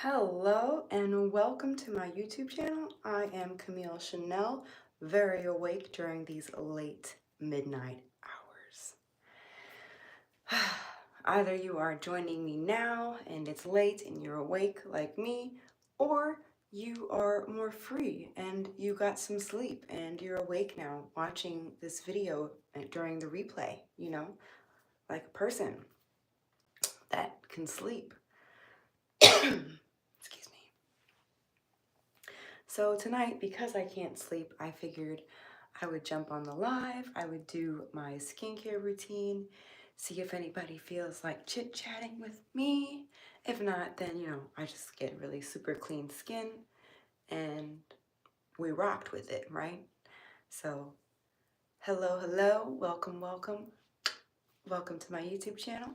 Hello and welcome to my YouTube channel. I am Camille Chenelle, very awake during these late midnight hours. Either you are joining me now and it's late and you're awake like me, or you are more free and you got some sleep and you're awake now watching this video during the replay, like a person that can sleep. Excuse me. So tonight, because I can't sleep, I figured I would jump on the live, I would do my skincare routine, see if anybody feels like chit-chatting with me. If not, then, I just get really super clean skin and we rocked with it, right? So, hello, welcome to my YouTube channel.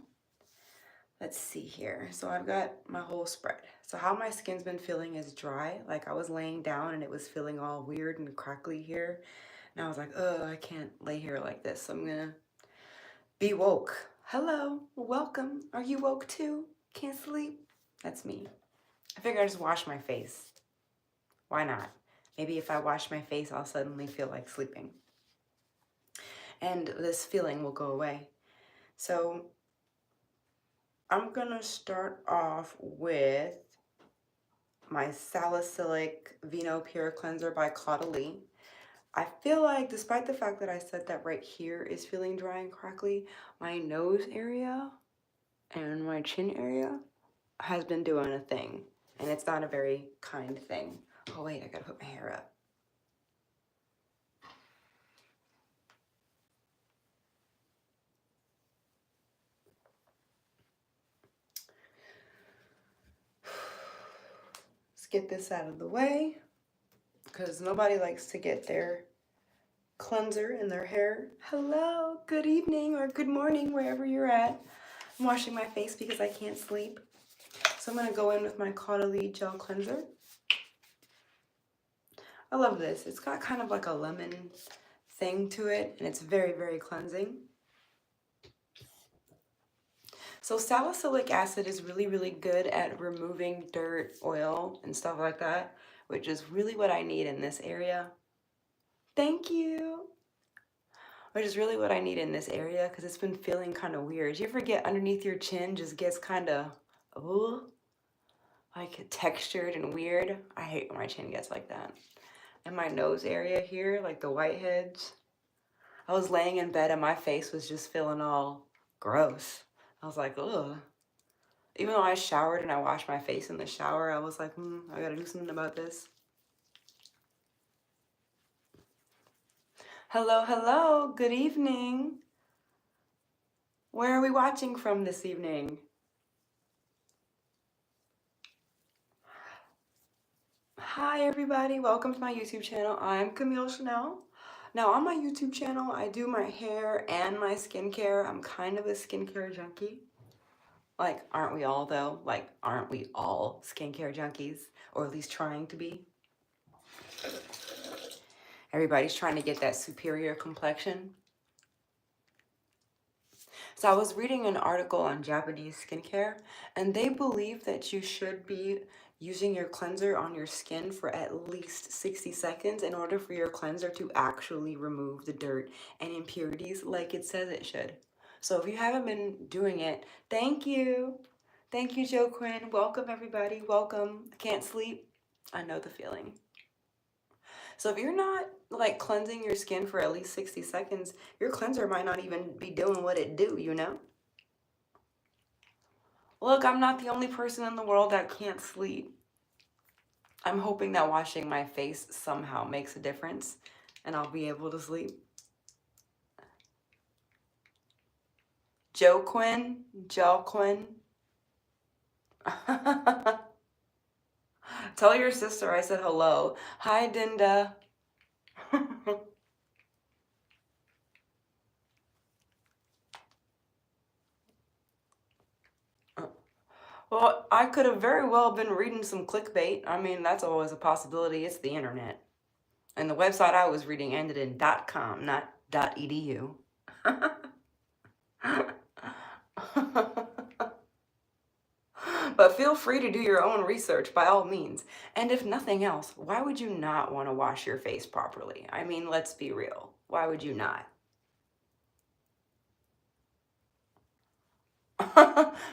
Let's see here. So I've got my whole spread. So how my skin's been feeling is dry. Like I was laying down and it was feeling all weird and crackly here. And I was like, oh, I can't lay here like this. So I'm gonna be woke. Hello, welcome. Are you woke too? Can't sleep? That's me. I figured I'd just wash my face. Why not? Maybe if I wash my face, I'll suddenly feel like sleeping. And this feeling will go away. So I'm gonna start off with my Salicylic Vino Pure Cleanser by Caudalie. I feel like, despite the fact that I said that right here is feeling dry and crackly, my nose area and my chin area has been doing a thing. And it's not a very kind thing. Oh wait, I gotta put my hair up. Let's get this out of the way, because nobody likes to get their cleanser in their hair. Hello, good evening or good morning, wherever you're at. I'm washing my face because I can't sleep. So I'm gonna go in with my Caudalie Gel Cleanser. I love this. It's got kind of like a lemon thing to it, and it's very, very cleansing. So salicylic acid is really, really good at removing dirt, oil, and stuff like that, which is really what I need in this area. Thank you. Which is really what I need in this area because it's been feeling kind of weird. Do you ever get underneath your chin just gets kind of, like textured and weird? I hate when my chin gets like that. And my nose area here, like the whiteheads. I was laying in bed and my face was just feeling all gross. I was like, ugh. Even though I showered and I washed my face in the shower, I was like, I gotta do something about this. Hello, good evening. Where are we watching from this evening? Hi everybody, welcome to my YouTube channel. I'm Camille Chenelle. Now on my YouTube channel, I do my hair and my skincare. I'm kind of a skincare junkie. Like, aren't we all though? Like, aren't we all skincare junkies? Or at least trying to be? Everybody's trying to get that superior complexion. So I was reading an article on Japanese skincare, and they believe that you should be using your cleanser on your skin for at least 60 seconds in order for your cleanser to actually remove the dirt and impurities like it says it should. So if you haven't been doing it, thank you. Thank you, Joe Quinn. Welcome, everybody. Welcome. I can't sleep. I know the feeling. So if you're not like cleansing your skin for at least 60 seconds, your cleanser might not even be doing what it do, you know? Look, I'm not the only person in the world that can't sleep. I'm hoping that washing my face somehow makes a difference and I'll be able to sleep. Joe Quinn. Tell your sister I said hello. Hi, Dinda. Well, I could have very well been reading some clickbait. I mean, that's always a possibility. It's the internet. And the website I was reading ended in .com, not .edu. But feel free to do your own research by all means. And if nothing else, why would you not want to wash your face properly? I mean, let's be real. Why would you not?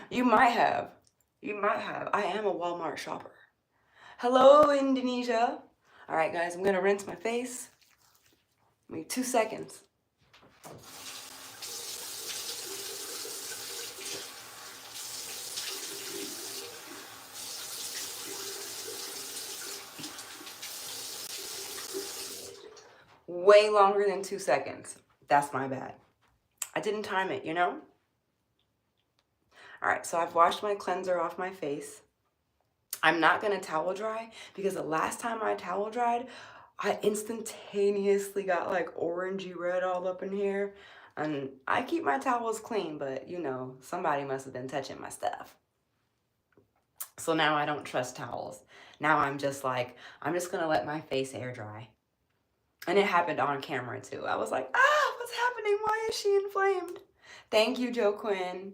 You might have. You might have. I am a Walmart shopper. Hello, Indonesia. All right, guys, I'm going to rinse my face. Give me 2 seconds. Way longer than 2 seconds. That's my bad. I didn't time it, you know? All right, so I've washed my cleanser off my face. I'm not gonna towel dry because the last time I towel dried, I instantaneously got like orangey red all up in here. And I keep my towels clean, but you know, somebody must have been touching my stuff. So now I don't trust towels. Now I'm just gonna let my face air dry. And it happened on camera too. I was like, what's happening? Why is she inflamed? Thank you, Joe Quinn.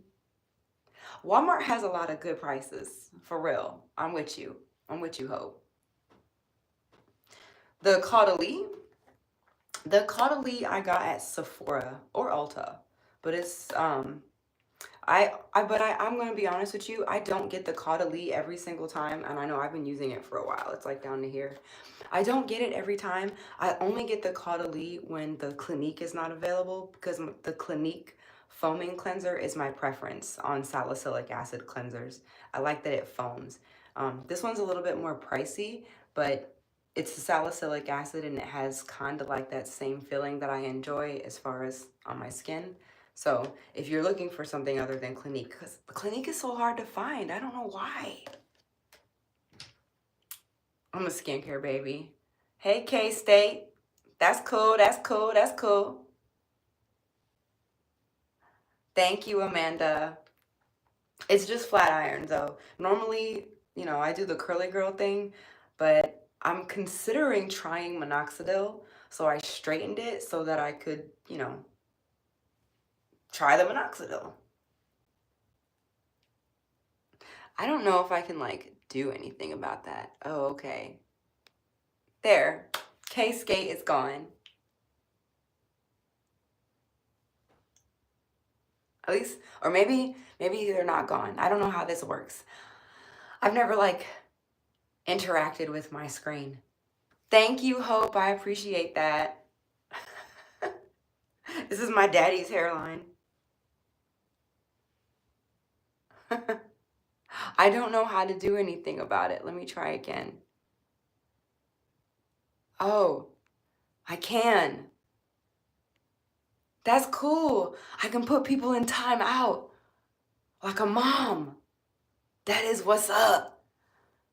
Walmart has a lot of good prices, for real. I'm with you, Hope. The Caudalie I got at Sephora or Ulta, but it's I'm gonna be honest with you. I don't get the Caudalie every single time, and I know I've been using it for a while. It's like down to here. I don't get it every time. I only get the Caudalie when the Clinique is not available, because the Clinique foaming cleanser is my preference on salicylic acid cleansers. I like that it foams. This one's a little bit more pricey, but it's the salicylic acid and it has kind of like that same feeling that I enjoy as far as on my skin. So if you're looking for something other than Clinique, because the Clinique is so hard to find, I don't know why. I'm a skincare baby. Hey, K-State. That's cool, that's cool, that's cool. Thank you, Amanda. It's just flat iron, though. Normally, you know, I do the curly girl thing, but I'm considering trying minoxidil. So I straightened it so that I could, you know, try the minoxidil. I don't know if I can, like, do anything about that. Oh, okay. There. K-Skate is gone. At least, or maybe they're not gone. I don't know how this works. I've never, like, interacted with my screen. Thank you, Hope. I appreciate that. This is my daddy's hairline. I don't know how to do anything about it. Let me try again. Oh, I can. That's cool. I can put people in time out. Like a mom. That is what's up.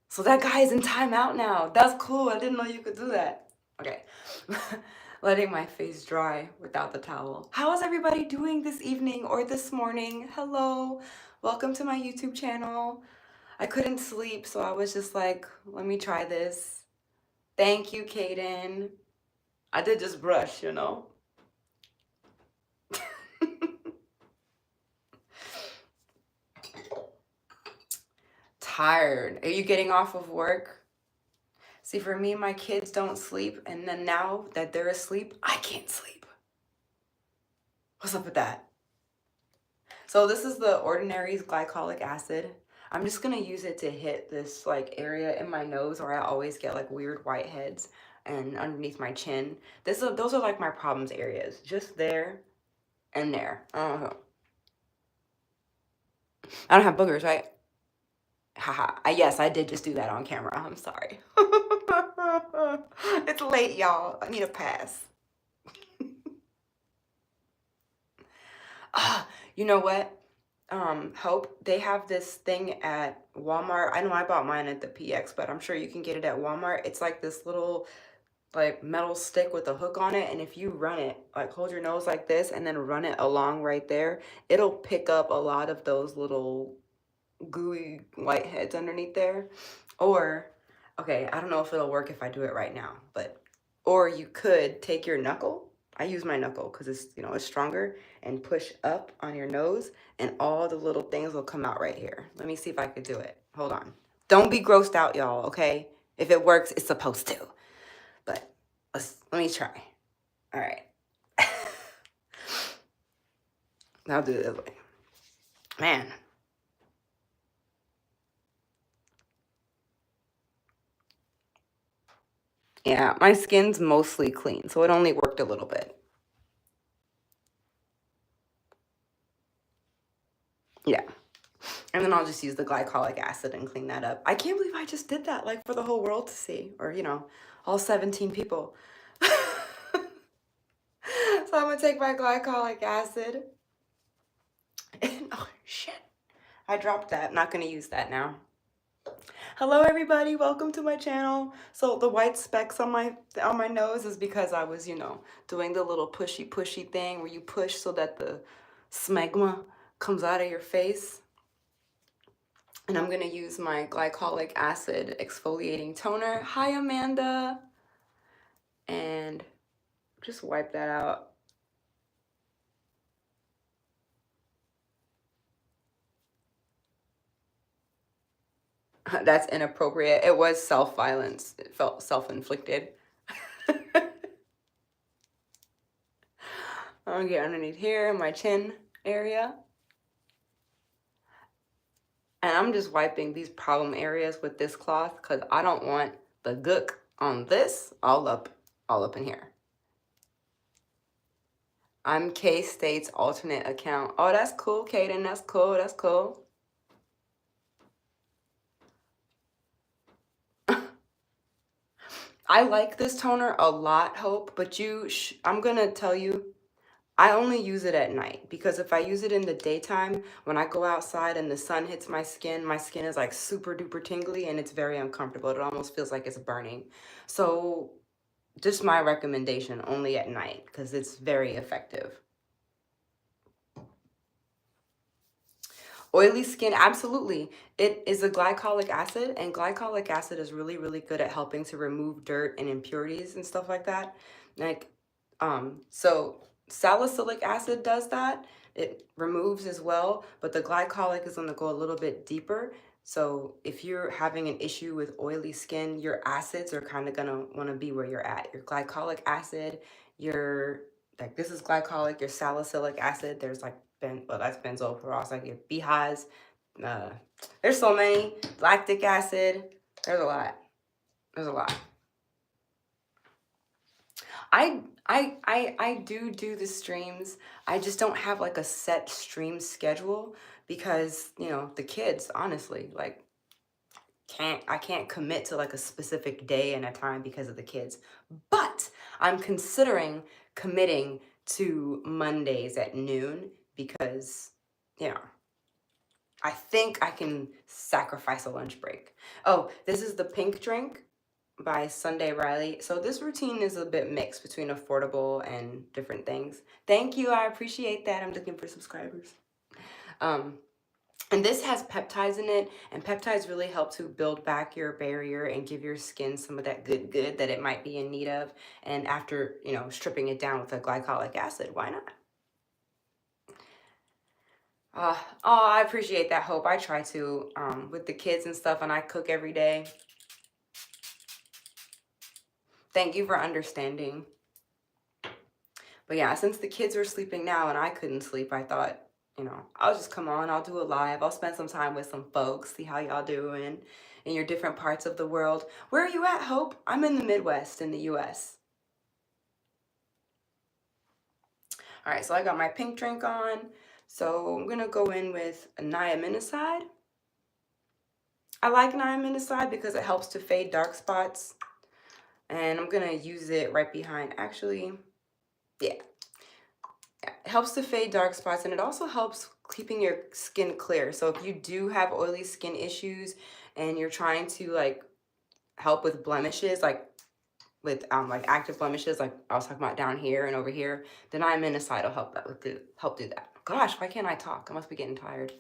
So that guy is in timeout now. That's cool. I didn't know you could do that. Okay. Letting my face dry without the towel. How is everybody doing this evening or this morning? Hello. Welcome to my YouTube channel. I couldn't sleep, so I was just like, let me try this. Thank you, Kaden. I did just brush, you know. Tired. Are you getting off of work? See, for me, my kids don't sleep, and then now that they're asleep, I can't sleep. What's up with that? So this is the Ordinary's glycolic acid. I'm just gonna use it to hit this like area in my nose where I always get like weird whiteheads and underneath my chin. Those are like my problems areas. Just there and there. I don't have boogers, right? Haha. Yes, I did just do that on camera. I'm sorry. It's late, y'all. I need a pass. You know what? Hope, they have this thing at Walmart. I know I bought mine at the PX, but I'm sure you can get it at Walmart. It's like this little like metal stick with a hook on it, and if you run it, like hold your nose like this and then run it along right there, it'll pick up a lot of those little gooey whiteheads underneath there. Or, okay, I don't know if it'll work if I do it right now, but, or you could take your knuckle. I use my knuckle because it's, you know, it's stronger, and push up on your nose and all the little things will come out right here. Let me see if I could do it. Hold on. Don't be grossed out, y'all, okay? If it works, it's supposed to. But let me try. All right. I'll do it this way. Man. Yeah, my skin's mostly clean, so it only worked a little bit. Yeah. And then I'll just use the glycolic acid and clean that up. I can't believe I just did that, like, for the whole world to see, or, you know, all 17 people. So I'm gonna take my glycolic acid. And, oh, shit. I dropped that. Not gonna use that now. Hello, everybody. Welcome to my channel. So the white specks on my nose is because I was, you know, doing the little pushy thing where you push so that the smegma comes out of your face. And I'm going to use my glycolic acid exfoliating toner. Hi, Amanda. And just wipe that out. That's inappropriate. It was self-violence. It felt self-inflicted. I'll get underneath here, my chin area. And I'm just wiping these problem areas with this cloth because I don't want the gook on this all up in here. I'm K-State's alternate account. Oh, that's cool, Kaden. That's cool. That's cool. I like this toner a lot, Hope, but I'm going to tell you, I only use it at night because if I use it in the daytime, when I go outside and the sun hits my skin is like super duper tingly and it's very uncomfortable. It almost feels like it's burning. So just my recommendation, only at night because it's very effective. Oily skin, absolutely. It is a glycolic acid, and glycolic acid is really, really good at helping to remove dirt and impurities and stuff like that. Like, so salicylic acid does that. It removes as well, but the glycolic is going to go a little bit deeper. So if you're having an issue with oily skin, your acids are kind of going to want to be where you're at. Your glycolic acid, like this is glycolic, your salicylic acid, there's like well, that's benzoyl peroxide, your BHAs. There's so many. Lactic acid. There's a lot. There's a lot. I do the streams. I just don't have like a set stream schedule because, you know, the kids, honestly, like I can't commit to like a specific day and a time because of the kids. But I'm considering committing to Mondays at noon because, you know, I think I can sacrifice a lunch break. Oh, this is the pink drink by Sunday Riley. So this routine is a bit mixed between affordable and different things. Thank you. I appreciate that. I'm looking for subscribers. And this has peptides in it, and peptides really help to build back your barrier and give your skin some of that good that it might be in need of. And after, you know, stripping it down with a glycolic acid, why not? Oh, I appreciate that, Hope. I try to with the kids and stuff, and I cook every day. Thank you for understanding. But yeah, since the kids were sleeping now and I couldn't sleep, I thought, you know, I'll just come on. I'll do a live. I'll spend some time with some folks, see how y'all doing in your different parts of the world. Where are you at, Hope? I'm in the Midwest in the U.S. All right, so I got my pink drink on. So I'm going to go in with a niaminoside. I like niaminoside because it helps to fade dark spots. And I'm going to use it right behind, actually, yeah. It helps to fade dark spots, and it also helps keeping your skin clear. So if you do have oily skin issues and you're trying to like help with blemishes, like with like active blemishes, like I was talking about down here and over here, then niaminoside will help help do that. Gosh, why can't I talk? I must be getting tired.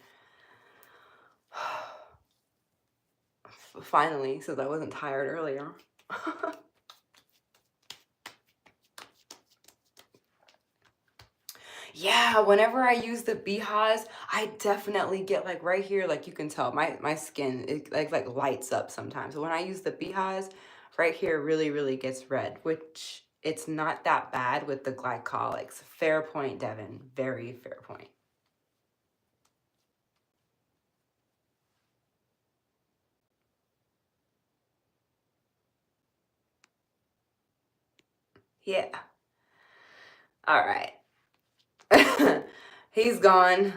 Finally, since I wasn't tired earlier. Yeah, whenever I use the BHAs, I definitely get like right here, like you can tell my skin, it like lights up sometimes. So when I use the BHAs, right here really, really gets red, which it's not that bad with the glycolics. Fair point, Devin. Very fair point. Yeah. All right. He's gone.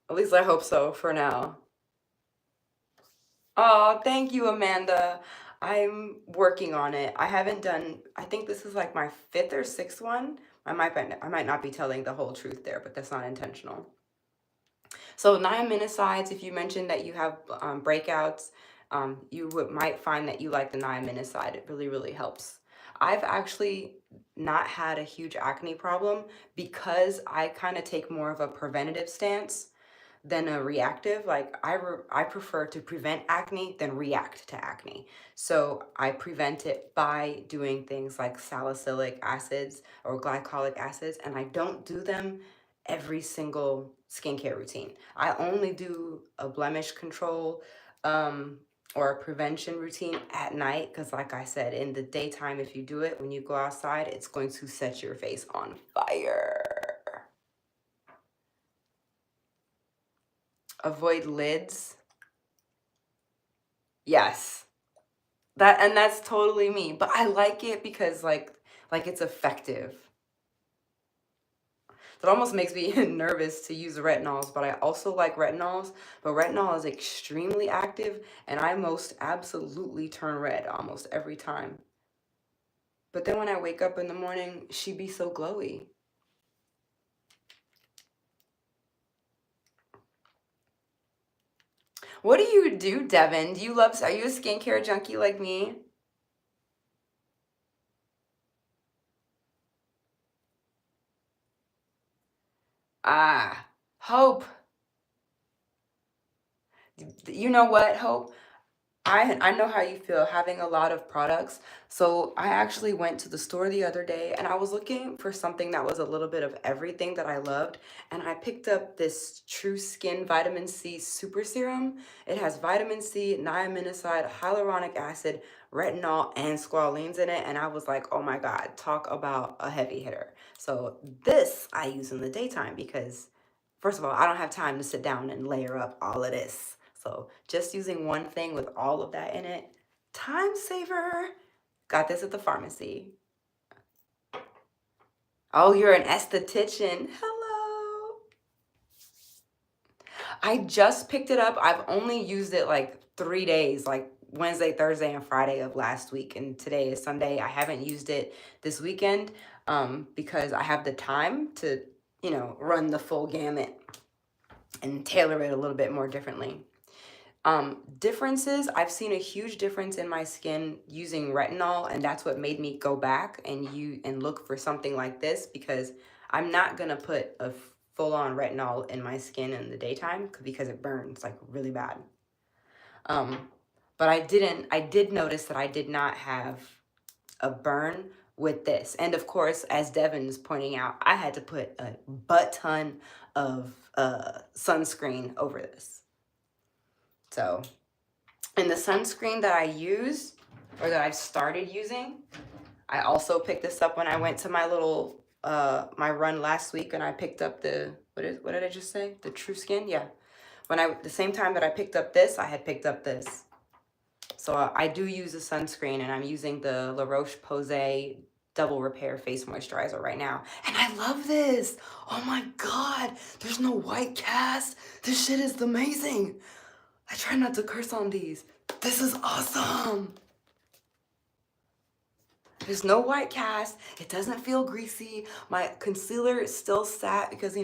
At least I hope so for now. Oh, thank you, Amanda. I'm working on it. I haven't done, I think this is like my fifth or sixth one. I might not be telling the whole truth there, but that's not intentional. So niaminicides, if you mentioned that you have breakouts, might find that you like the niaminicide. It really, really helps. I've actually not had a huge acne problem because I kind of take more of a preventative stance than a reactive. Like I prefer to prevent acne than react to acne. So I prevent it by doing things like salicylic acids or glycolic acids, and I don't do them every single skincare routine. I only do a blemish control or a prevention routine at night because, like I said, in the daytime, if you do it when you go outside, it's going to set your face on fire. Avoid lids. Yes. That's totally me. But I like it because like it's effective. It almost makes me nervous to use retinols, but I also like retinols. But retinol is extremely active, and I most absolutely turn red almost every time. But then when I wake up in the morning, she be so glowy. What do you do, Devin? Are you a skincare junkie like me? Ah, Hope. You know what, Hope? I know how you feel having a lot of products. So I actually went to the store the other day and I was looking for something that was a little bit of everything that I loved. And I picked up this True Skin Vitamin C Super Serum. It has vitamin C, niaminocide, hyaluronic acid, retinol, and squalene in it. And I was like, oh my God, talk about a heavy hitter. So this I use in the daytime because, first of all, I don't have time to sit down and layer up all of this. So just using one thing with all of that in it, time saver. Got this at the pharmacy. Oh, you're an esthetician. Hello. I just picked it up. I've only used it like 3 days, like Wednesday, Thursday, and Friday of last week. And today is Sunday. I haven't used it this weekend because I have the time to, run the full gamut and tailor it a little bit more differently. Differences, I've seen a huge difference in my skin using retinol, and that's what made me go back and look for something like this because I'm not gonna put a full-on retinol in my skin in the daytime because it burns like really bad. But I did notice that I did not have a burn with this. And of course, as Devin is pointing out, I had to put a butt ton of sunscreen over this. So, and the sunscreen that I use, or that I've started using, I also picked this up when I went to my little, my run last week, and I picked up what did I just say? The True Skin? Yeah. The same time that I picked up this, I had picked up this. So I do use a sunscreen, and I'm using the La Roche-Posay Double Repair Face Moisturizer right now. And I love this. Oh my God. There's no white cast. This shit is amazing. I try not to curse on these. This is awesome. There's no white cast. It doesn't feel greasy. My concealer is still sat because,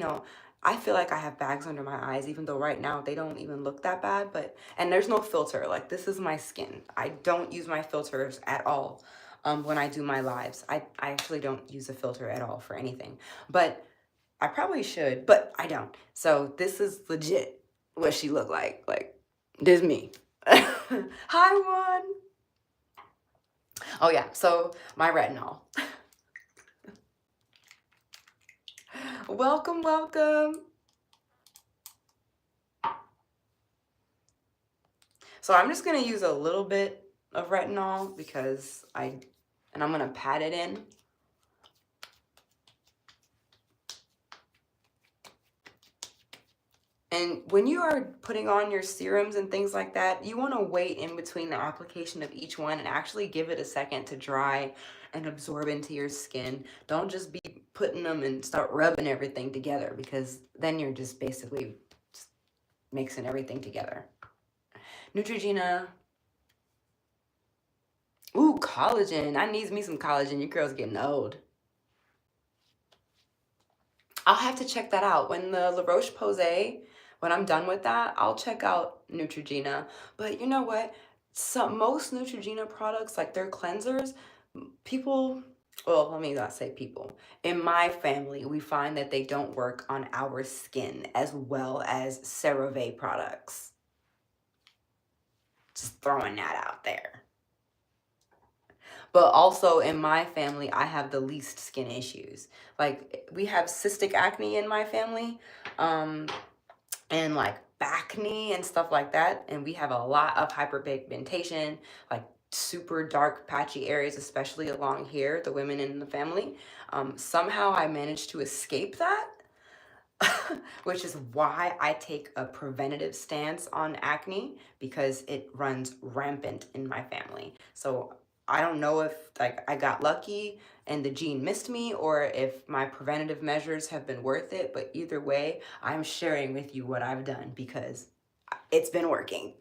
I feel like I have bags under my eyes, even though right now they don't even look that bad. And there's no filter. Like, this is my skin. I don't use my filters at all when I do my lives. I actually don't use a filter at all for anything. But I probably should, but I don't. So this is legit what she looked like. Like, this is me. Hi, one. Oh yeah, so my retinol. Welcome, welcome. So I'm just gonna use a little bit of retinol because I'm gonna pat it in. And when you are putting on your serums and things like that, you want to wait in between the application of each one and actually give it a second to dry and absorb into your skin. Don't just be putting them and start rubbing everything together, because then you're just basically just mixing everything together. Neutrogena. Ooh, collagen. I needs me some collagen. Your girl's getting old. I'll have to check that out. When the La Roche-Posay, when I'm done with that, I'll check out Neutrogena. But you know what? Most Neutrogena products, like their cleansers, people, well, let me not say people. In my family, we find that they don't work on our skin as well as CeraVe products. Just throwing that out there. But also in my family, I have the least skin issues. Like, we have cystic acne in my family, and like acne and stuff like that. And we have a lot of hyperpigmentation, like super dark patchy areas, especially along here, the women in the family. Somehow I managed to escape that. Which is why I take a preventative stance on acne, because it runs rampant in my family. So I don't know if like I got lucky and the gene missed me, or if my preventative measures have been worth it, but either way, I'm sharing with you what I've done because it's been working.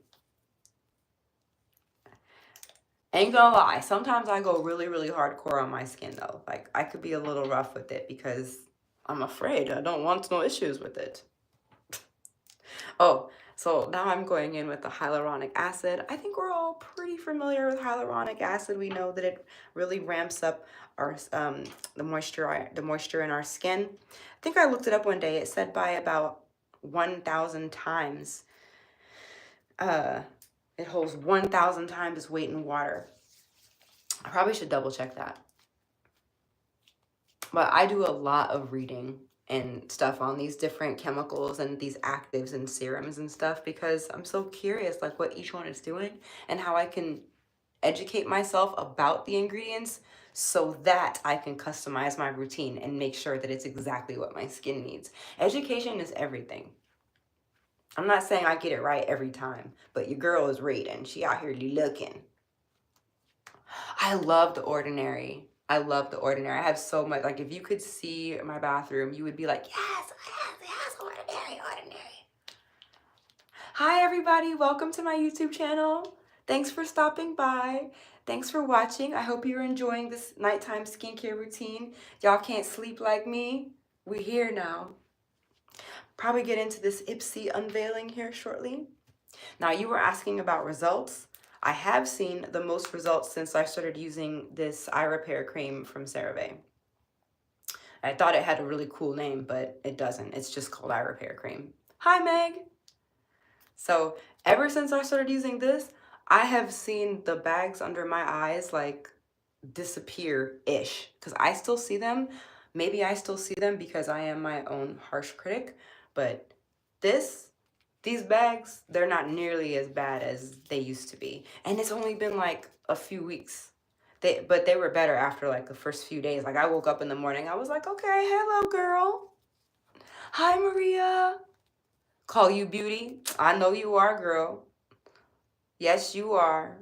Ain't gonna lie, sometimes I go really, really hardcore on my skin though. Like, I could be a little rough with it because I'm afraid. I don't want no issues with it. Oh, so now I'm going in with the hyaluronic acid. I think we're all pretty familiar with hyaluronic acid. We know that it really ramps up our the moisture in our skin. I think I looked it up one day. It said by about 1,000 times. It holds 1,000 times its weight in water. I probably should double check that. But I do a lot of reading and stuff on these different chemicals and these actives and serums and stuff, because I'm so curious like what each one is doing and how I can educate myself about the ingredients so that I can customize my routine and make sure that it's exactly what my skin needs. Education is everything. I'm not saying I get it right every time, but your girl is reading. She out here looking. I love The Ordinary. I love The Ordinary. I have so much, like, if you could see my bathroom, you would be like, yes, yes, yes, Ordinary, Ordinary. Hi, everybody. Welcome to my YouTube channel. Thanks for stopping by. Thanks for watching. I hope you're enjoying this nighttime skincare routine. Y'all can't sleep like me. We're here now. Probably get into this Ipsy unveiling here shortly. Now, you were asking about results. I have seen the most results since I started using this eye repair cream from CeraVe. I thought it had a really cool name, but it doesn't. It's just called eye repair cream. Hi, Meg. So ever since I started using this, I have seen the bags under my eyes like disappear-ish, because I still see them. Maybe I still see them because I am my own harsh critic, but these bags, they're not nearly as bad as they used to be. And it's only been like a few weeks. But they were better after like the first few days. Like, I woke up in the morning, I was like, okay, hello, girl. Hi, Maria. Call you beauty? I know you are, girl. Yes, you are.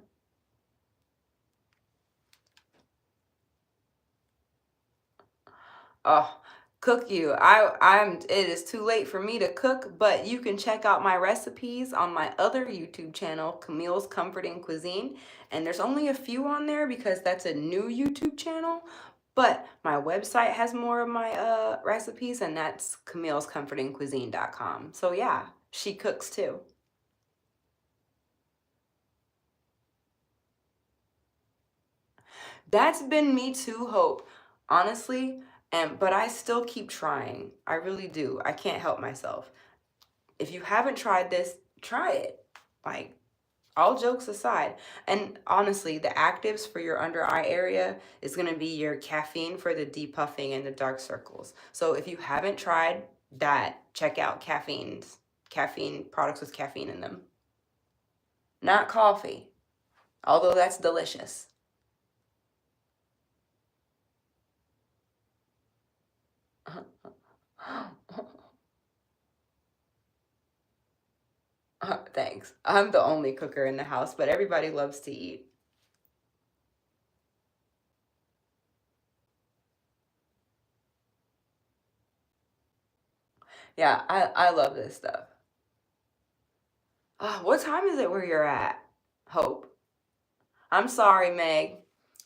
Oh, cook you. It is too late for me to cook, but you can check out my recipes on my other YouTube channel, Camille's Comforting Cuisine. And there's only a few on there because that's a new YouTube channel. But my website has more of my recipes, and that's camillescomfortingcuisine.com. So yeah, she cooks too. That's been me too, Hope. Honestly, but I still keep trying. I really do. I can't help myself. If you haven't tried this, try it. Like, All jokes aside, and honestly, the actives for your under eye area is going to be your caffeine for the depuffing and the dark circles. So if you haven't tried that, check out caffeine products with caffeine in them. Not coffee, although that's delicious. Thanks. I'm the only cooker in the house, but everybody loves to eat. Yeah, I love this stuff. What time is it where you're at? Hope. I'm sorry, Meg,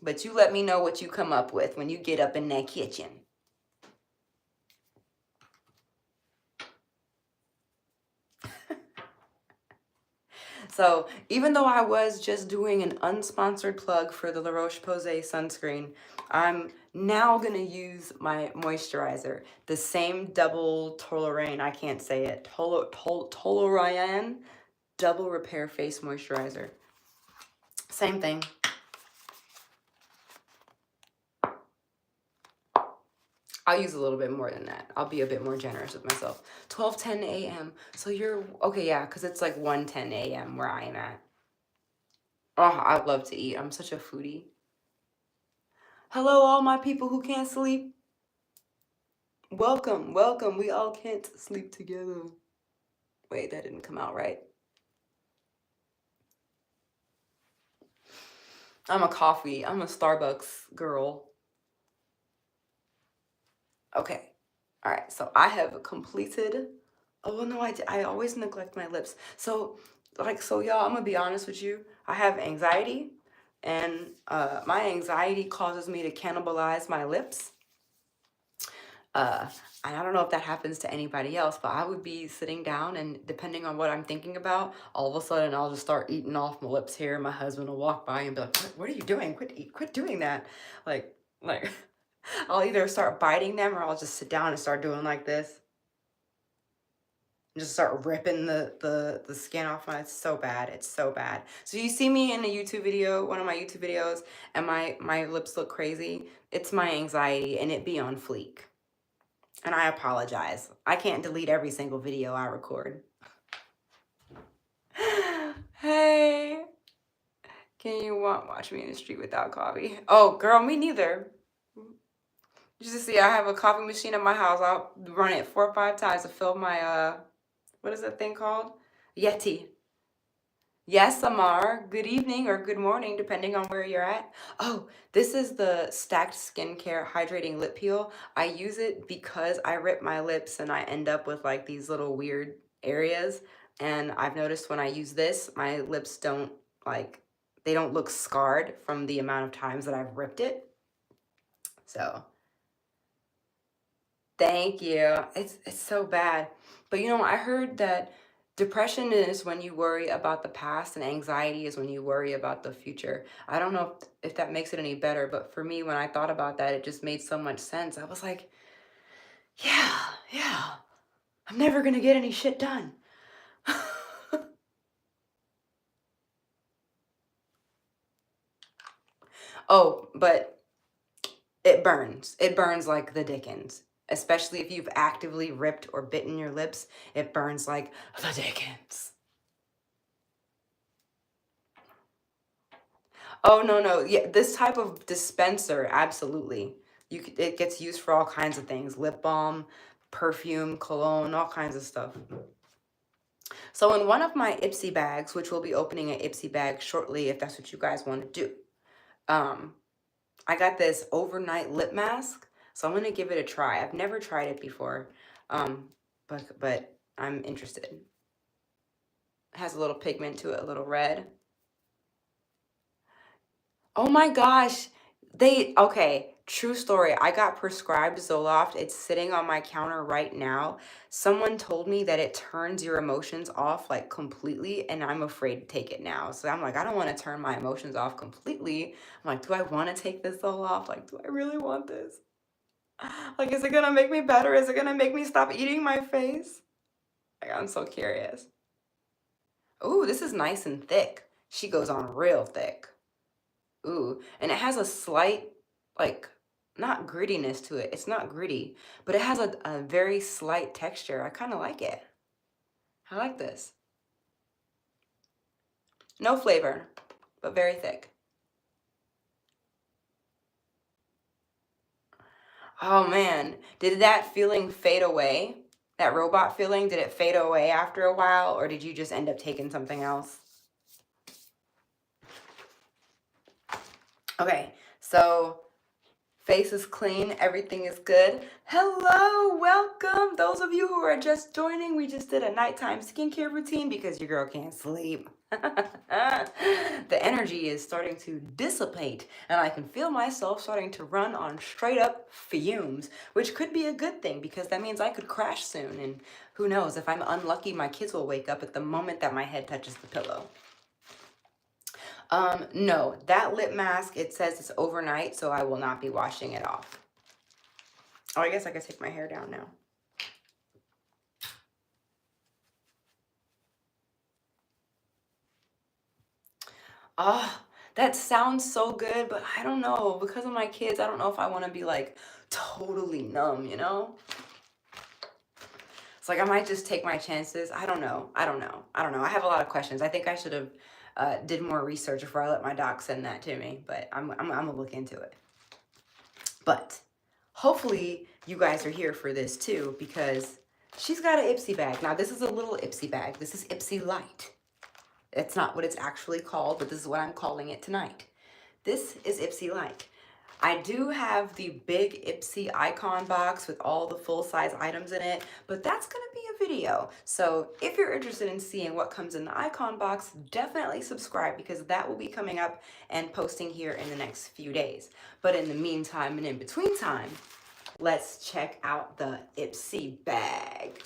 but you let me know what you come up with when you get up in that kitchen. So even though I was just doing an unsponsored plug for the La Roche-Posay sunscreen, I'm now going to use my moisturizer. The same double Toleraine, I can't say it, Toleraine double repair face moisturizer. Same thing. I'll use a little bit more than that. I'll be a bit more generous with myself. 12:10 a.m. So you're, okay, yeah, because it's like 1:10 a.m. where I am at. Oh, I love to eat. I'm such a foodie. Hello, all my people who can't sleep. Welcome, welcome. We all can't sleep together. Wait, that didn't come out right. I'm a Starbucks girl. Okay. All right. So I have completed. Oh, no, I always neglect my lips. So, y'all, I'm going to be honest with you. I have anxiety, and my anxiety causes me to cannibalize my lips. And I don't know if that happens to anybody else, but I would be sitting down, and depending on what I'm thinking about, all of a sudden I'll just start eating off my lips here. My husband will walk by and be like, what are you doing? Quit doing that. Like, I'll either start biting them, or I'll just sit down and start doing like this. And just start ripping the skin off my, it's so bad. It's so bad. So you see me in a YouTube video, one of my YouTube videos, and my lips look crazy. It's my anxiety, and it be on fleek. And I apologize. I can't delete every single video I record. Hey, can you watch me in the street without coffee? Oh, girl, me neither. You just see, I have a coffee machine at my house. I'll run it 4 or 5 times to fill my, what is that thing called? Yeti. Yes, Amar. Good evening or good morning, depending on where you're at. Oh, this is the Stacked Skincare Hydrating Lip Peel. I use it because I rip my lips and I end up with like these little weird areas. And I've noticed when I use this, my lips don't they don't look scarred from the amount of times that I've ripped it. So, thank you. It's so bad. But you know, I heard that depression is when you worry about the past, and anxiety is when you worry about the future. I don't know if that makes it any better, but for me, when I thought about that, it just made so much sense. I was like, yeah, I'm never gonna get any shit done. Oh, but it burns. It burns like the dickens. Especially if you've actively ripped or bitten your lips, it burns like the dickens. Oh, no. Yeah, this type of dispenser, absolutely. It gets used for all kinds of things. Lip balm, perfume, cologne, all kinds of stuff. So in one of my Ipsy bags, which we'll be opening an Ipsy bag shortly if that's what you guys want to do, I got this overnight lip mask. So I'm going to give it a try. I've never tried it before, but I'm interested. It has a little pigment to it, a little red. Oh my gosh. Okay, true story. I got prescribed Zoloft. It's sitting on my counter right now. Someone told me that it turns your emotions off like completely, and I'm afraid to take it now. So I'm like, I don't want to turn my emotions off completely. I'm like, do I want to take this Zoloft? Like, do I really want this? Like, is it gonna make me better? Is it gonna make me stop eating my face? Like, I'm so curious. Ooh, this is nice and thick. She goes on real thick. Ooh, and it has a slight, like, not grittiness to it. It's not gritty, but it has a very slight texture. I kind of like it. I like this. No flavor, but very thick. Oh man, did that feeling fade away? That robot feeling, did it fade away after a while, or did you just end up taking something else? Okay, so face is clean, everything is good. Hello, welcome. Those of you who are just joining, we just did a nighttime skincare routine because your girl can't sleep. The energy is starting to dissipate, and I can feel myself starting to run on straight up fumes, which could be a good thing because that means I could crash soon, and who knows, if I'm unlucky, my kids will wake up at the moment that my head touches the pillow. No, that lip mask, it says it's overnight, so I will not be washing it off. Oh, I guess I could take my hair down now. Oh, that sounds so good, but I don't know. Because of my kids, I don't know if I want to be like totally numb, you know? It's like I might just take my chances. I don't know. I have a lot of questions. I think I should have did more research before I let my doc send that to me, but I'm gonna look into it. But hopefully you guys are here for this too, because she's got an Ipsy bag. Now this is a little Ipsy bag. This is Ipsy Light. It's not what it's actually called, but this is what I'm calling it tonight. This is Ipsy Light. I do have the big Ipsy icon box with all the full-size items in it, but that's going to be a video. So if you're interested in seeing what comes in the icon box, definitely subscribe because that will be coming up and posting here in the next few days. But in the meantime and in between time, let's check out the Ipsy bag.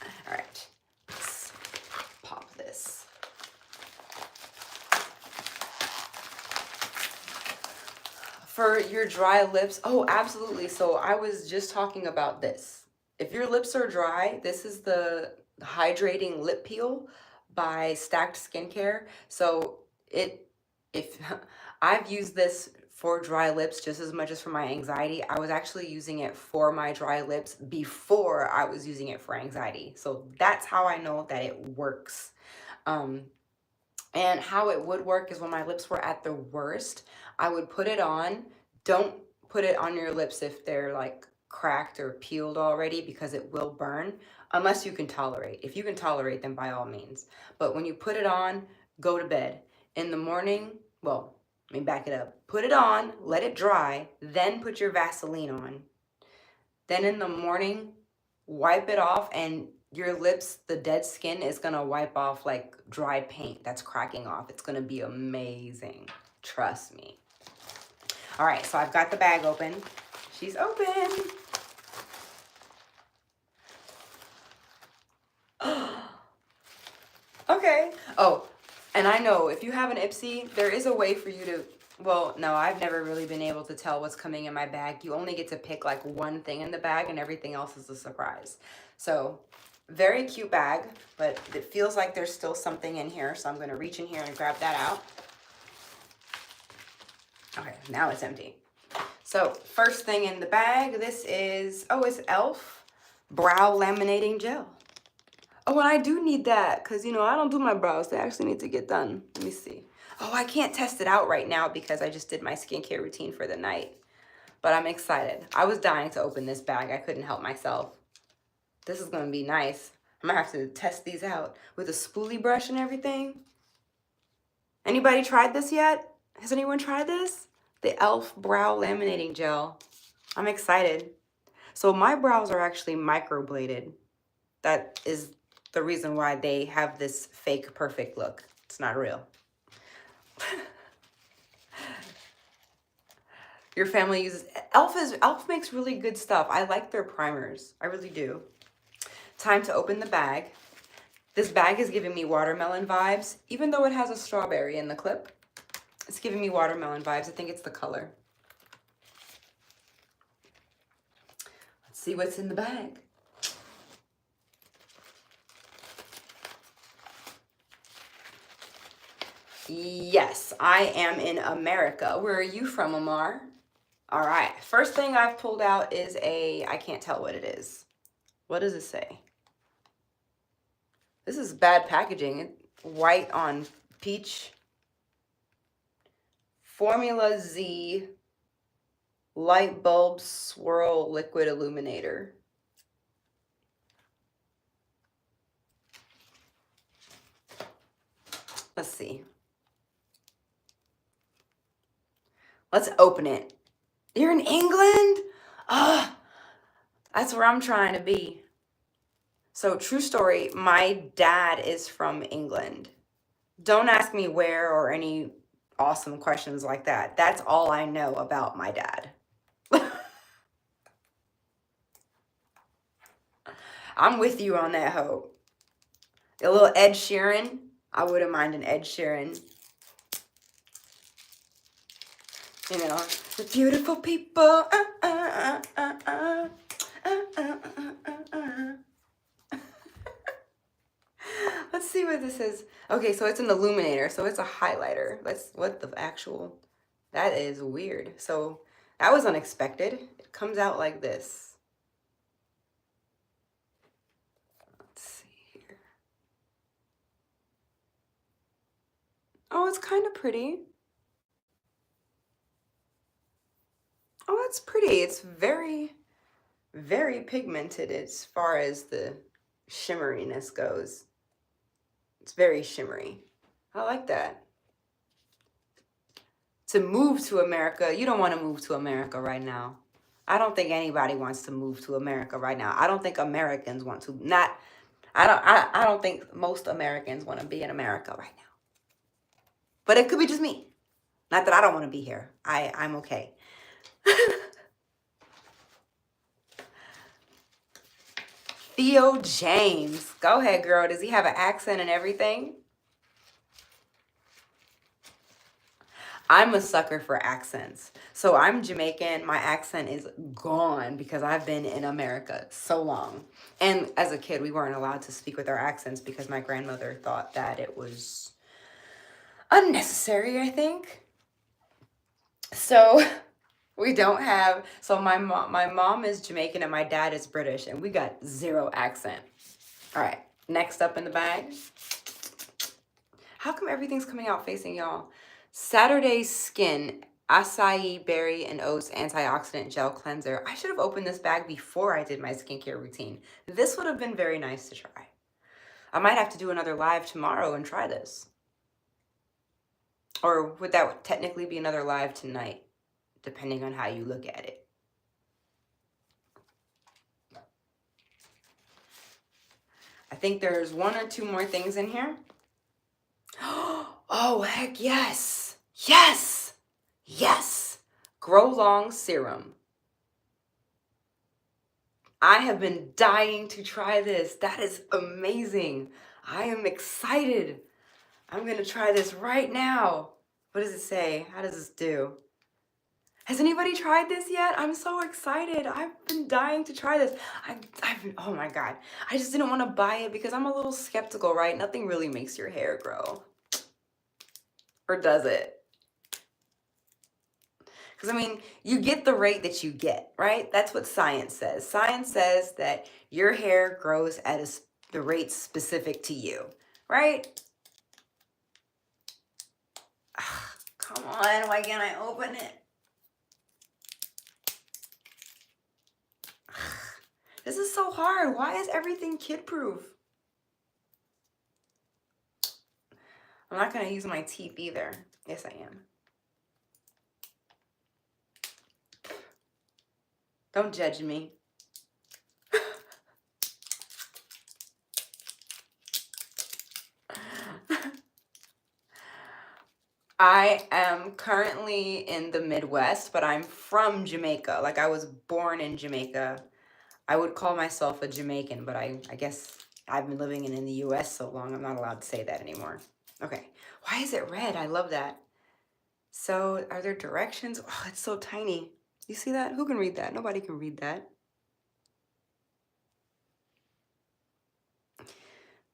All right, let's pop this. For your dry lips, oh, absolutely. So I was just talking about this. If your lips are dry, this is the Hydrating Lip Peel by Stacked Skincare. So if I've used this for dry lips just as much as for my anxiety. I was actually using it for my dry lips before I was using it for anxiety. So that's how I know that it works. And how it would work is when my lips were at the worst, I would put it on. Don't put it on your lips if they're like cracked or peeled already because it will burn, unless you can tolerate. If you can tolerate, then by all means. But when you put it on, go to bed. In the morning, well, let me back it up. Put it on, let it dry, then put your Vaseline on. Then in the morning, wipe it off, and your lips, the dead skin is gonna wipe off like dry paint that's cracking off. It's gonna be amazing. Trust me. All right, so I've got the bag open. She's open. Okay. Oh, and I know if you have an Ipsy, there is a way for you to, well, no, I've never really been able to tell what's coming in my bag. You only get to pick like one thing in the bag and everything else is a surprise. So very cute bag, but it feels like there's still something in here. So I'm going to reach in here and grab that out. Okay, now it's empty. So first thing in the bag, this is, oh, it's e.l.f. Brow Laminating Gel. Oh, and I do need that because, you know, I don't do my brows. They actually need to get done. Let me see. Oh, I can't test it out right now because I just did my skincare routine for the night. But I'm excited. I was dying to open this bag. I couldn't help myself. This is going to be nice. I'm going to have to test these out with a spoolie brush and everything. Anybody tried this yet? Has anyone tried this? The e.l.f. Brow Laminating Gel. I'm excited. So my brows are actually microbladed. That is the reason why they have this fake perfect look. It's not real. Your family uses e.l.f. makes really good stuff. I like their primers. I really do. Time to open the bag. This bag is giving me watermelon vibes, even though it has a strawberry in the clip. It's giving me watermelon vibes. I think it's the color. Let's see what's in the bag. Yes, I am in America. Where are you from, Amar? All right. First thing I've pulled out is I can't tell what it is. What does it say? This is bad packaging. White on peach. Formula Z light bulb swirl liquid illuminator. Let's see. Let's open it. You're in England? Ah, that's where I'm trying to be. So, true story, my dad is from England. Don't ask me where or any awesome questions like that. That's all I know about my dad. I'm with you on that, Hope. A little Ed Sheeran. I wouldn't mind an Ed Sheeran. You know, the beautiful people. Let's see what this is. Okay, so it's an illuminator. So it's a highlighter. What the actual, that is weird. So that was unexpected. It comes out like this. Let's see here. Oh, it's kind of pretty. Oh, that's pretty. It's very, very pigmented as far as the shimmeriness goes. It's very shimmery. I like that. To move to America, you don't want to move to America right now. I don't think anybody wants to move to America right now. I don't think Americans want to. I don't think most Americans want to be in America right now. But it could be just me. Not that I don't want to be here. I'm okay. Theo James. Go ahead, girl. Does he have an accent and everything? I'm a sucker for accents. So I'm Jamaican. My accent is gone because I've been in America so long. And as a kid, we weren't allowed to speak with our accents because my grandmother thought that it was unnecessary, I think. So we don't have, so my mom is Jamaican and my dad is British and we got zero accent. All right, next up in the bag. How come everything's coming out facing y'all? Saturday Skin Acai Berry and Oats Antioxidant Gel Cleanser. I should have opened this bag before I did my skincare routine. This would have been very nice to try. I might have to do another live tomorrow and try this. Or would that technically be another live tonight, depending on how you look at it. I think there's one or two more things in here. Oh, heck yes. Yes. Yes. Grow Long Serum. I have been dying to try this. That is amazing. I am excited. I'm going to try this right now. What does it say? How does this do? Has anybody tried this yet? I'm so excited. I've been dying to try this. Oh my God. I just didn't want to buy it because I'm a little skeptical, right? Nothing really makes your hair grow. Or does it? Because, I mean, you get the rate that you get, right? That's what science says. Science says that your hair grows at the rate specific to you, right? Ugh, come on, why can't I open it? Ugh, this is so hard. Why is everything kid-proof? I'm not going to use my teeth either. Yes, I am. Don't judge me. I am currently in the Midwest, but I'm from Jamaica. Like, I was born in Jamaica. I would call myself a Jamaican, but I guess I've been living in the US so long, I'm not allowed to say that anymore. Okay. Why is it red? I love that. So, are there directions? Oh, it's so tiny. You see that? Who can read that? Nobody can read that.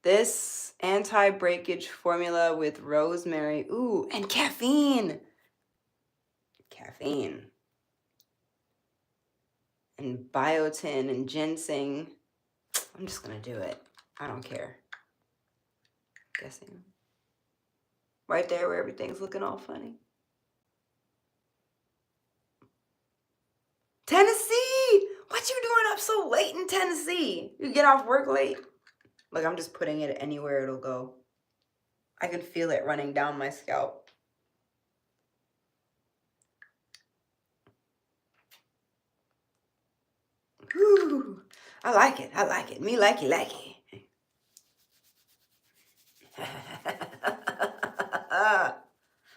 This Anti-breakage formula with rosemary. Ooh, and caffeine. Caffeine. And biotin and ginseng. I'm just gonna do it. I don't care. Guessing. Right there where everything's looking all funny. Tennessee! What you doing up so late in Tennessee? You get off work late? Like, I'm just putting it anywhere it'll go. I can feel it running down my scalp. Whew. I like it. I like it. Me like it, like it.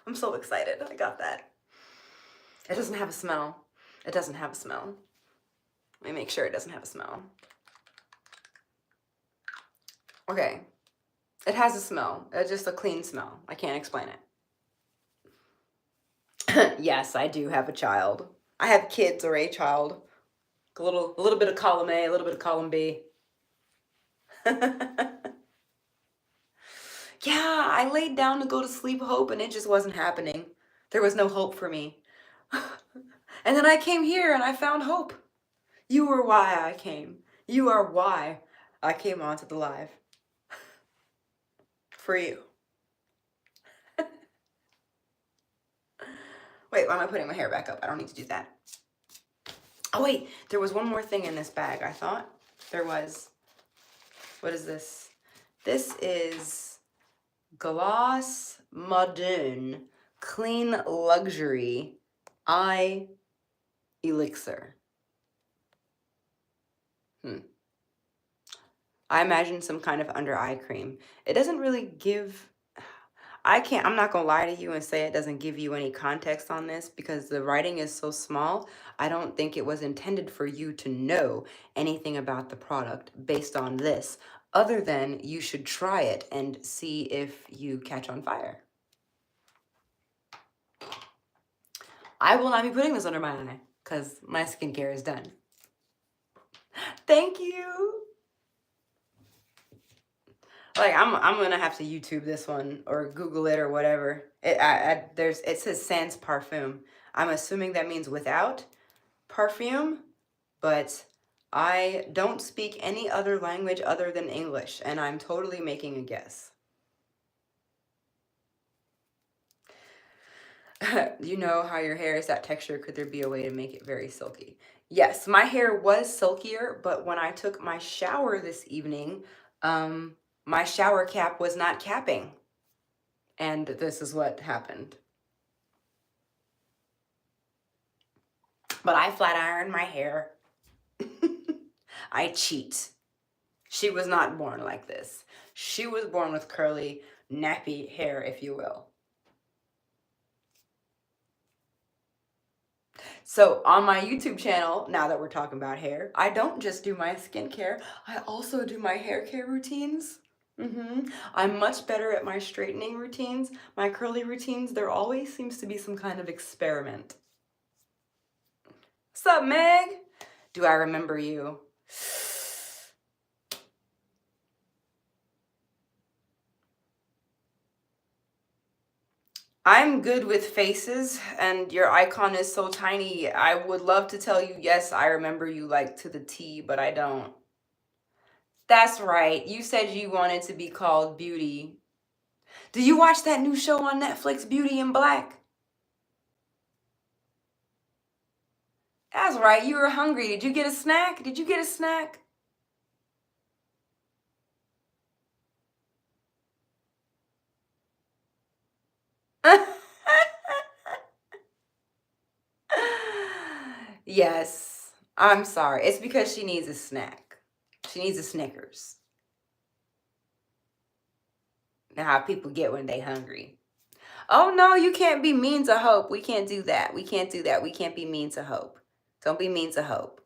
I'm so excited. I got that. It doesn't have a smell. It doesn't have a smell. Let me make sure it doesn't have a smell. Okay. It has a smell. It's just a clean smell. I can't explain it. Yes, I do have a child. I have kids or a child. A little bit of column A, a little bit of column B. Yeah, I laid down to go to sleep hope and it just wasn't happening. There was no hope for me. And then I came here and I found hope. You are why I came. You are why I came onto the live. For you. Wait, why am I putting my hair back up? I don't need to do that. Oh wait, there was one more thing in this bag, I thought. There was. What is this? This is Gloss Modern Clean Luxury Eye Elixir. I imagine some kind of under eye cream. It doesn't really give, I'm not gonna lie to you and say it doesn't give you any context on this because the writing is so small. I don't think it was intended for you to know anything about the product based on this, other than you should try it and see if you catch on fire. I will not be putting this under my eye because my skincare is done. Thank you. Like, I'm gonna have to YouTube this one or Google it or whatever. It says sans parfum. I'm assuming that means without perfume, but I don't speak any other language other than English, and I'm totally making a guess. You know how your hair is that texture. Could there be a way to make it very silky? Yes, my hair was silkier, but when I took my shower this evening, my shower cap was not capping. And this is what happened. But I flat ironed my hair. I cheat. She was not born like this. She was born with curly, nappy hair, if you will. So on my YouTube channel, now that we're talking about hair, I don't just do my skincare. I also do my hair care routines. I'm much better at my straightening routines. My curly routines, there always seems to be some kind of experiment. What's up, Meg? Do I remember you? I'm good with faces, and your icon is so tiny. I would love to tell you, yes, I remember you like to the T, but I don't. That's right. You said you wanted to be called Beauty. Do you watch that new show on Netflix, Beauty in Black? That's right. You were hungry. Did you get a snack? Did you get a snack? Yes. I'm sorry. It's because she needs a snack. She needs a Snickers. Now how people get when they hungry. Oh, no, you can't be mean to Hope. We can't do that. We can't do that. We can't be mean to Hope. Don't be mean to Hope.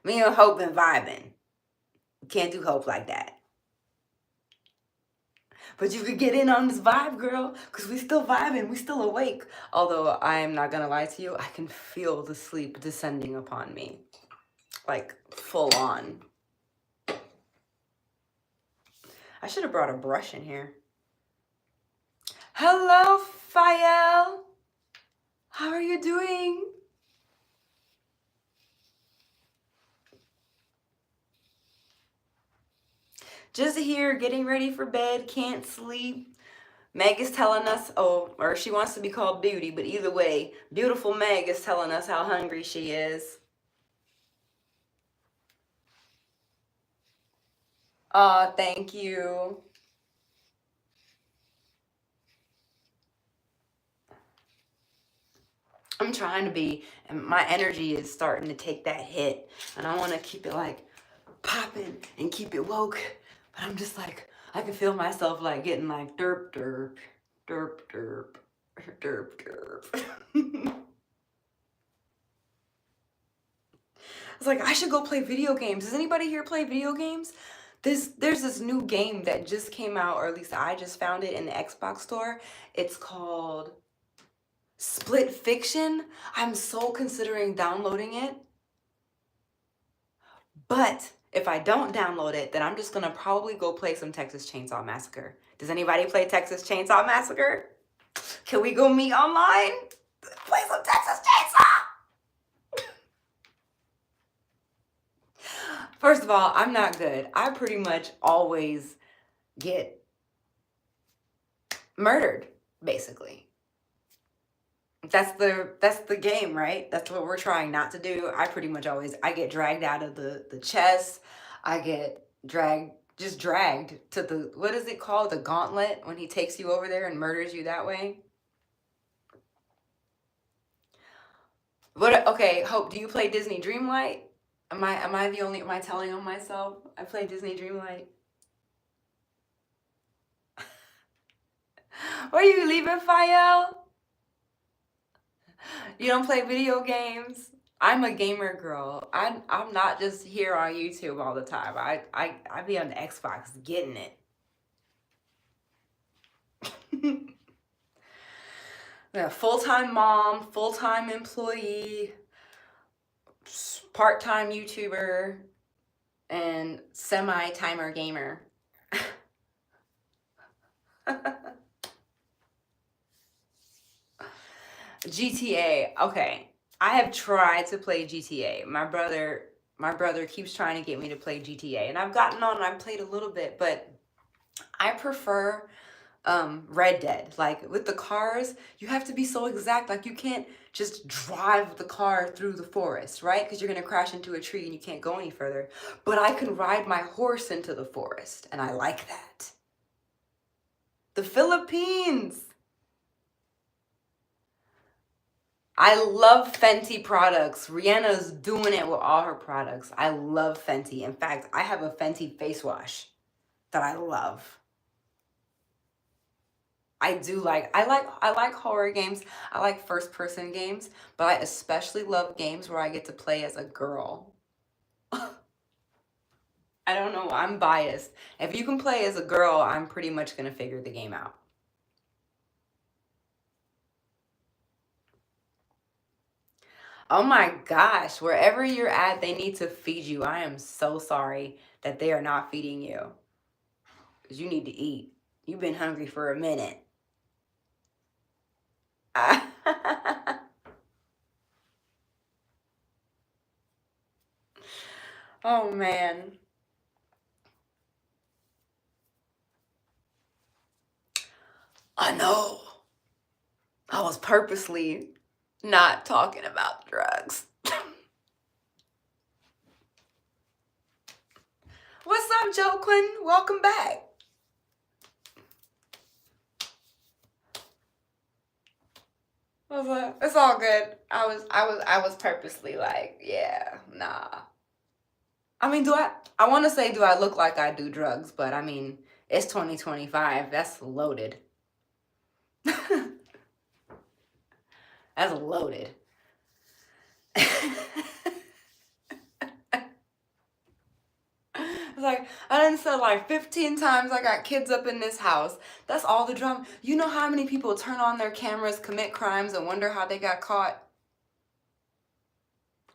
Me and Hope been vibing. We can't do Hope like that. But you could get in on this vibe, girl, because we still vibing. We still awake. Although I am not going to lie to you, I can feel the sleep descending upon me. Like, full on. I should have brought a brush in here. Hello, Fael. How are you doing? Just here, getting ready for bed, can't sleep. Meg is telling us, oh, or she wants to be called Beauty, but either way, beautiful Meg is telling us how hungry she is. Aw, thank you. I'm trying to be, and my energy is starting to take that hit, and I want to keep it like popping and keep it woke, but I'm just like, I can feel myself like getting like derp derp derp derp derp derp. I was like, I should go play video games. Does anybody here play video games? There's this new game that just came out, or at least I just found it in the Xbox store. It's called Split Fiction. I'm so considering downloading it. But if I don't download it, then I'm just gonna probably go play some Texas Chainsaw Massacre. Does anybody play Texas Chainsaw Massacre? Can we go meet online? Play some Texas Chainsaw! First of all, I'm not good. I pretty much always get murdered, basically. That's the game, right? That's what we're trying not to do. I pretty much always, I get dragged out of the chest. I get dragged to the, what is it called? The gauntlet, when he takes you over there and murders you that way. What, okay, Hope, do you play Disney Dreamlight? Am I the only, am I telling on myself? I play Disney Dreamlight. Where are you leaving, Fael? You don't play video games? I'm a gamer girl. I'm not just here on YouTube all the time. I be on the Xbox getting it. Yeah, full-time mom, full-time employee, part-time YouTuber, and semi-timer gamer. GTA. Okay. I have tried to play GTA. My brother keeps trying to get me to play GTA, and I've gotten on and I've played a little bit, but I prefer Red Dead. Like with the cars, you have to be so exact. Like you can't just drive the car through the forest, right? Because you're gonna crash into a tree and you can't go any further. But I can ride my horse into the forest, and I like that. The Philippines. I love Fenty products. Rihanna's doing it with all her products. I love Fenty. In fact, I have a Fenty face wash that I love. I like horror games. I like first person games, but I especially love games where I get to play as a girl. I don't know, I'm biased. If you can play as a girl, I'm pretty much gonna figure the game out. Oh my gosh, wherever you're at, they need to feed you. I am so sorry that they are not feeding you. Because you need to eat. You've been hungry for a minute. Oh man. I know. I was purposely not talking about drugs. What's up, Joe Quinn? Welcome back. It's all good. I was purposely like, yeah, nah. I mean, I want to say, do I look like I do drugs? But I mean, it's 2025. That's loaded. That's loaded. It's like, I done said like 15 times I got kids up in this house. That's all the drama. You know how many people turn on their cameras, commit crimes, and wonder how they got caught?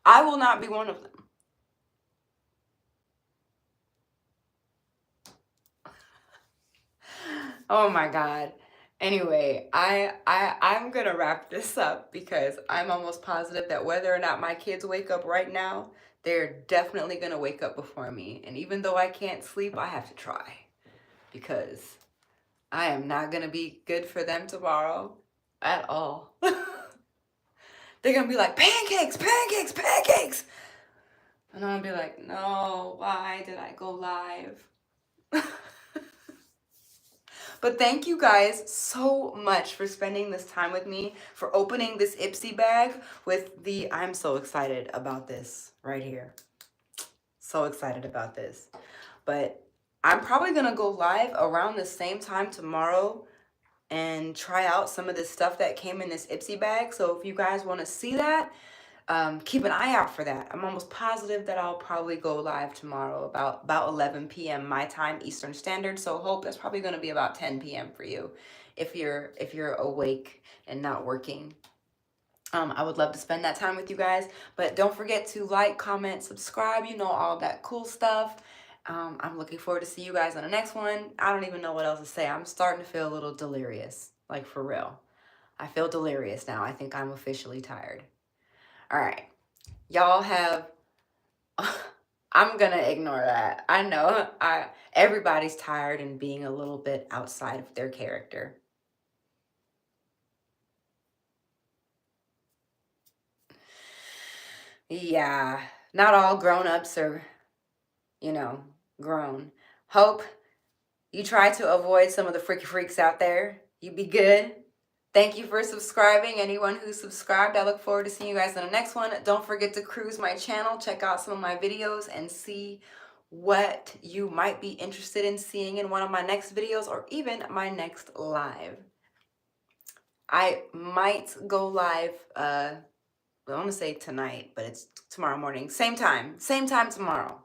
I will not be one of them. Oh my God. Anyway, I'm gonna wrap this up because I'm almost positive that whether or not my kids wake up right now, they're definitely gonna wake up before me. And even though I can't sleep, I have to try because I am not gonna be good for them tomorrow at all. They're gonna be like, pancakes, pancakes, pancakes. And I'm gonna be like, no, why did I go live? But thank you guys so much for spending this time with me, for opening this Ipsy bag with the, I'm so excited about this right here. So excited about this. But I'm probably going to go live around the same time tomorrow and try out some of the stuff that came in this Ipsy bag. So if you guys want to see that, keep an eye out for that. I'm almost positive that I'll probably go live tomorrow about 11 p.m. my time, Eastern Standard. So hope that's probably going to be about 10 p.m. for you if you're awake and not working. I would love to spend that time with you guys, but don't forget to like, comment, subscribe, you know, all that cool stuff. I'm looking forward to see you guys on the next one. I don't even know what else to say. I'm starting to feel a little delirious, like for real. I feel delirious now. I think I'm officially tired. All right. Y'all have, I'm gonna ignore that. I know everybody's tired and being a little bit outside of their character. Yeah, not all grown-ups are, you know, grown. Hope you try to avoid some of the freaky freaks out there. You be good. Thank you for subscribing. Anyone who subscribed, I look forward to seeing you guys in the next one. Don't forget to cruise my channel, check out some of my videos, and see what you might be interested in seeing in one of my next videos or even my next live. I might go live, I want to say tonight, but it's tomorrow morning. Same time tomorrow.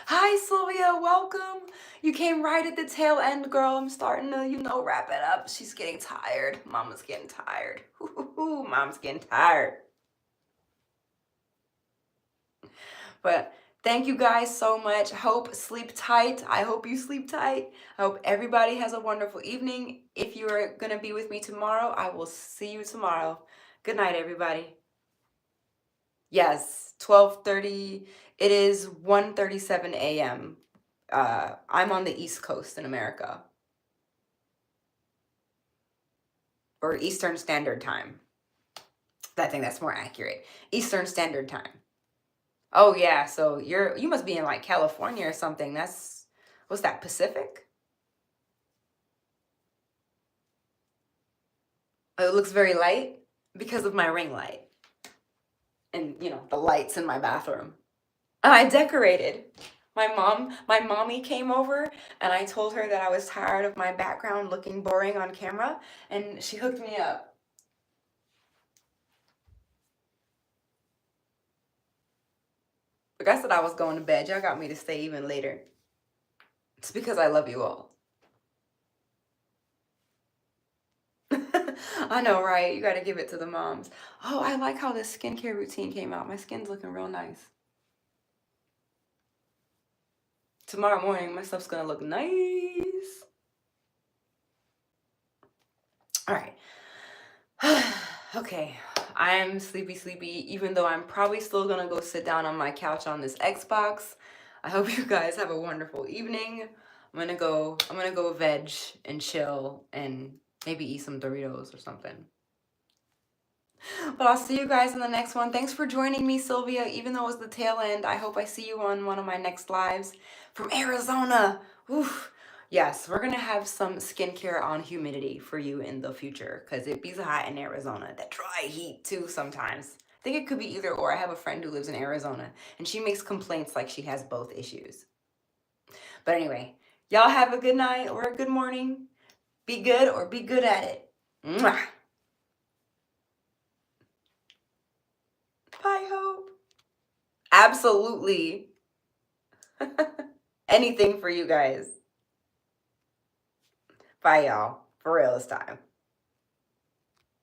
Hi, Sylvia, welcome. You came right at the tail end, girl. I'm starting to, you know, wrap it up. She's getting tired. Mama's getting tired. Mom's getting tired. But thank you guys so much. Hope sleep tight. I hope you sleep tight. I hope everybody has a wonderful evening. If you're going to be with me tomorrow, I will see you tomorrow. Good night, everybody. Yes, 12:30. It is 1:37 a.m. I'm on the East Coast in America. Or Eastern Standard Time. I think that's more accurate. Eastern Standard Time. Oh yeah, so you must be in like California or something. What's that, Pacific? Oh, it looks very light because of my ring light. And you know, the lights in my bathroom. And I decorated. My mommy came over and I told her that I was tired of my background looking boring on camera and she hooked me up. Like I said, I was going to bed. Y'all got me to stay even later. It's because I love you all. I know, right? You got to give it to the moms. Oh, I like how this skincare routine came out. My skin's looking real nice. Tomorrow morning, my stuff's going to look nice. All right. Okay. I'm sleepy, even though I'm probably still going to go sit down on my couch on this Xbox. I hope you guys have a wonderful evening. I'm going to go veg and chill and maybe eat some Doritos or something. But I'll see you guys in the next one. Thanks for joining me, Sylvia. Even though it was the tail end, I hope I see you on one of my next lives from Arizona. Oof. Yes, we're going to have some skincare on humidity for you in the future because it be hot in Arizona. That dry heat too sometimes. I think it could be either or. I have a friend who lives in Arizona and she makes complaints like she has both issues. But anyway, y'all have a good night or a good morning. Be good or be good at it. Mwah. Bye, Hope. Absolutely. Anything for you guys. Bye, y'all. For real this time.